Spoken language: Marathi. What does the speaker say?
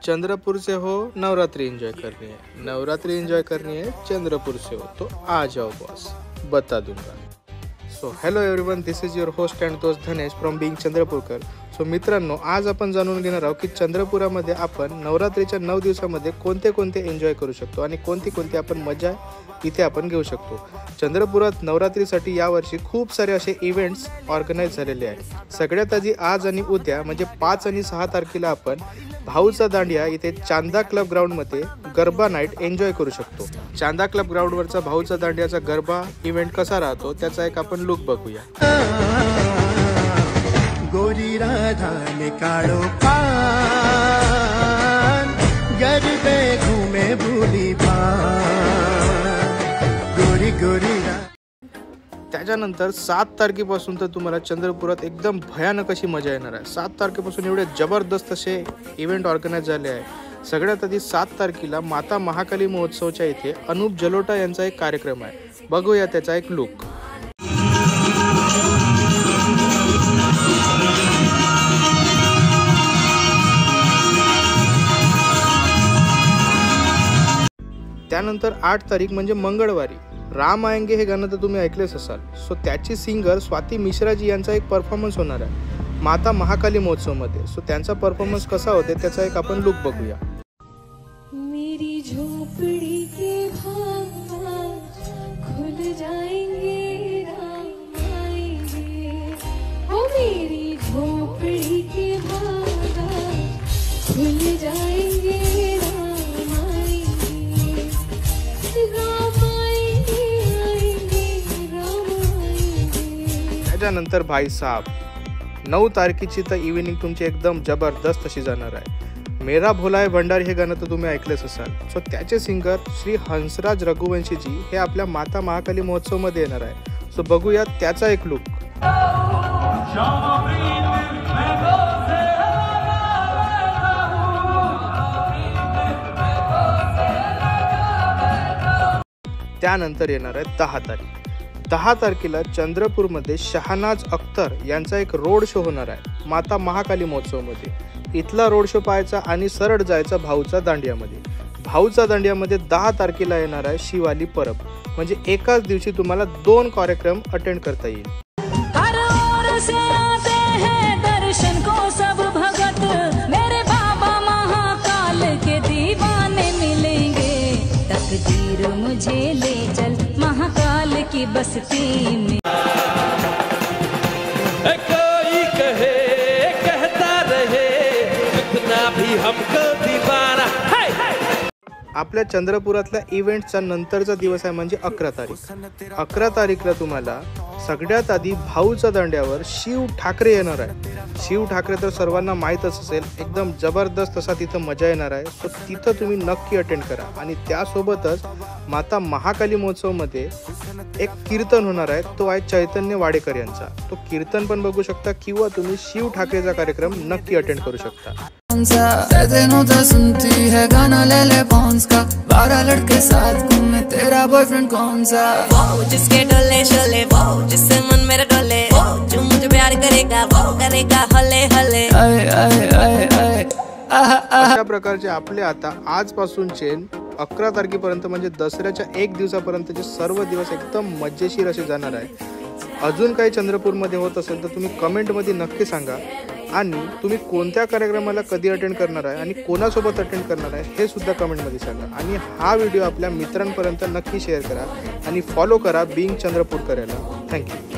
चंद्रपुर से हो नवरात्रि एंजॉय करनी है, नवरात्रि एंजॉय करनी है चंद्रपुर से हो तो आ जाओ बॉस, बता दूंगा। So hello everyone, this is your host and दोस्त धनेश फ्रॉम बिंग चंद्रपूरकर। सो मित्रांनो, आज आपण जाणून घेणार आहोत की चंद्रपुरामध्ये आपण नवरात्रीच्या 9 दिवसामध्ये कोणते कोणते एन्जॉय करू शकतो आणि कोणती कोणती आपण मजा इथे आपण घेऊ शकतो। चंद्रपुरात नवरात्रीसाठी यावर्षी खूप सारे असे इव्हेंट्स ऑर्गनाइज झालेले आहेत। सगळ्यात आधी आज आणि उद्या म्हणजे 5 आणि 6 तारखेला आपण भाऊचा दांडिया इथे चांदा क्लब ग्राउंडमध्ये गरबा नाईट एन्जॉय करू शकतो। चांदा क्लब ग्राउंडवरचा भाऊचा दांडियाचा गरबा इव्हेंट कसा राहतो त्याचा एक आपण लुक बघूया। गोरी राधा ने काळो पान गरबे घूमे भूली गोरी गोरी। त्याच्यानंतर 7 तारखेपासून तर तुम्हाला चंद्रपुरात एकदम भयानक अशी मजा येणार आहे। 7 तारखेपासून एवढे जबरदस्त असे इव्हेंट ऑर्गनाइज झाले आहे। सगळ्यात आधी 7 तारखेला माता महाकाली महोत्सवच्या इथे अनुप जलोटा यांचा एक कार्यक्रम आहे, बघूया त्याचा एक लुक। त्यानंतर 8 तारीख म्हणजे मंगळवारी राम आएंगे हे गाणं तर तुम्ही ऐकलेच असाल। सो त्याची सिंगर स्वाती मिश्राजी यांचा एक परफॉर्मन्स होणार आहे माता महाकाली महोत्सव मध्ये। सो त्यांचा परफॉर्मन्स कसा होते त्याचा एक आपण लुक बघूया। मेरी झोपड़ी के भाग खुल जाएंगे राम आएंगे, ओ मेरी झोपड़ी के भाग खुल जाएंगे राम आएंगे, राम आएंगे आएंगे राम आएंगे। त्याच्यानंतर भाई साहब 9 तारखेची तर इव्हिनिंग तुमची एकदम जबरदस्त अशी जाणार आहे। मेरा भोला भंडारी हे गाणं तर तुम्ही ऐकलेच असाल। सो त्याचे सिंगर श्री हंसराज रघुवंशी जी हे आपल्या माता महाकाली महोत्सव मध्ये येणार आहे। सो बघूया त्याचा एक लुक। त्यानंतर येणार आहे 10 तारीख। 10 तारखेला चंद्रपूरमध्ये शहनाज अख्तर यांचा एक रोड शो होणार आहे माता महाकाली महोत्सव मध्ये। इथला रोड शो पाहायचा आणि सरळ जायचा भाऊचा दांडियामध्ये। भाऊचा दांडियामध्ये 10 तारखेला येणार आहे शिवाली परब, म्हणजे एकाच दिवशी तुम्हाला 2 कार्यक्रम अटेंड करता येईल। हर ओर से आते हैं दर्शन को सब भगत, मेरे बाबा महाकाल के दीवाने मिलेंगे, तकदीर मुझे ले चल महाकाल की बस्ती में। कोई कहे कहता रहे इतना भी हमको दीवाना। आपल्या चंद्रपुरातल्या इव्हेंटचा नंतरचा दिवस आहे म्हणजे 11 तारीख। 11 तारीखला तुम्हाला सगळ्यात आधी भाऊच्या दांड्यावर शिव ठाकरे येणार आहे। शिव ठाकरे तर सर्वांना माहीतच असेल, एकदम जबरदस्त असा तिथं मजा येणार आहे। सो तिथं तुम्ही नक्की अटेंड करा। आणि त्यासोबतच माता महाकाली महोत्सव मध्ये एक कीर्तन होणार आहे, तो आहे चैतन्य वाडेकर यांचा। तो कीर्तन पण बघू शकता किंवा तुम्ही शिव ठाकरेचा कार्यक्रम नक्की अटेंड करू शकता। सुनती है गाना ले ले पॉन्स का, 12 लड़के साथ घूमे तेरा बॉयफ्रेंड कौन सा, वो जिसके डोले शोले, वो जिससे मन मेरा डोले, वो जो मुझे प्यार करेगा वो करेगा हले हले। अशा प्रकारचे आपले आता आजपासूनचे 11 तारखेपर्यंत म्हणजे दसऱ्याच्या 1 दिवसापर्यंतचे सर्व दिवस एकदम मजेशीर असे जाणार आहे। अजून काही चंद्रपूरमध्ये होत असेल तर तुम्ही कमेंटमध्ये नक्की सांगा। आणि तुम्ही कोणत्या कार्यक्रमाला कधी अटेंड करणार आहे आणि कोणासोबत अटेंड करणार आहे हे सुद्धा कमेंटमध्ये सांगा। आणि हा व्हिडिओ आपल्या मित्रांपर्यंत नक्की शेअर करा आणि फॉलो करा बिंग चंद्रपूरकर याला। थँक्यू।